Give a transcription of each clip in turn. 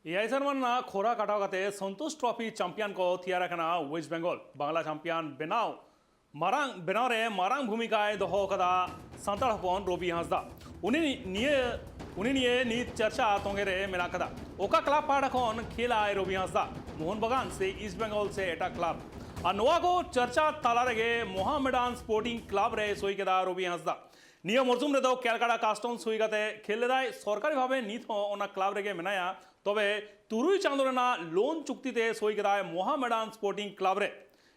AI सरमान खोरा काटाव कते संतोष trophy champion को थियारा कना वेस्ट बेंगल बांग्ला चैंपियन बेनाव रे मारांग भूमिकाय दोहो कदा सांताड़ हपन रवि हांसदा उनी निये नीत चर्चा तोंगे रे मेना कदा ओका क्लब पाड़ा खन खेलाय रवि हांसदा मोहन बागान से ईस्ट बेंगल से एटा क्लब और नोआ को चर्चा ताला रेगे मोहामेडान स्पोर्टिंग क्लब रे सोई कदा रवि हांसदा निया मरजुम रे दो कैलकाटा कास्टम सुई कते खेल दाय सरकारी भावे नीत हो ओना क्लब रेगे मेनाया तबे तुरुई चांदो रेना लोन चुक्तिते सोई कदाय मोहामेडान स्पोर्टिंग क्लब रे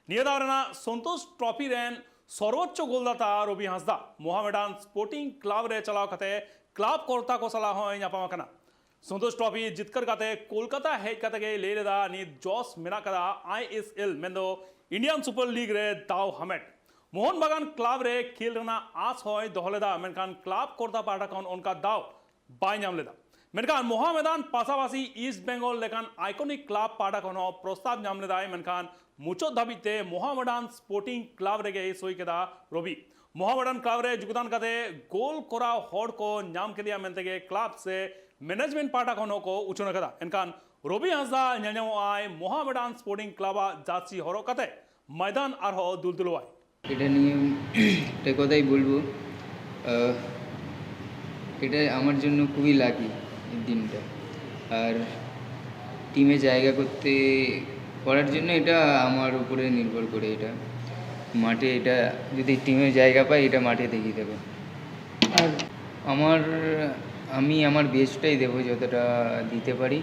निया दाव रेना संतोष ट्रॉफी रेन सर्वोच्च गोलदाता रवि हांसदा मोहामेडान स्पोर्टिंग क्लब रे चलाव कते क्लब कोर्ता को सलाह होय ᱧᱟᱯᱟᱢ ᱠᱟᱱᱟ संतोष ट्रॉफी जितकर कते कोलकाता हेज कते गे ले लेदा नी जॉस मेना कदा आईएसएल मेंदो इंडियन सुपर लीग रे दाव हमेट मोहन बागान क्लब रे खेल रेना आस होय दोहलेदा मेनखान क्लब कोर्ता पाटा कौन उनका दाव बाय नाम लेदा मेनखान मोहामेदान पासापासी ईस्ट बेंगल लेखान आइकॉनिक क्लब पाटा कौन प्रस्ताव नाम लेदा मेनखान मुचो धाबिते मोहामेडान स्पोर्टिंग क्लब रे गे सोई केदा रवि मोहामेडान क्लब रे जुगदान कते गोल कोरा हॉड को नाम के दिया मेनते गे क्लब से मैनेजमेंट पाटा कौन को उचुना कदा एनखान रवि हांसदा ᱧᱮᱧᱟᱢ आय मोहामेडान स्पोर्टिंग क्लब जार्सी हरो कते मैदान आरो दुलदुलवाय এটা নিয়ে একটা কথাই বলবো এটা আমার জন্য খুবই লাকি এই দিনটা আর টিমে জায়গা করার জন্য এটা আমার উপরে নির্ভর করে এটা মাঠে এটা যদি টিমে জায়গা পাই এটা মাঠে দেখিয়ে দেবো আর আমি আমার বেস্টটাই দেবো যতটা দিতে পারি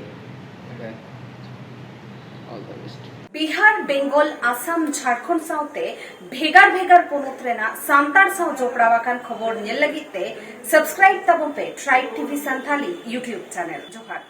all the best Bihar Bengal Assam Jharkhand साउते भेगार भेगार पोनोत रेना सांतार साउ जोपड़ावाकान खबर नेल लगिते सब्सक्राइब तबन पे tribe TV Santali YouTube channel जोहार।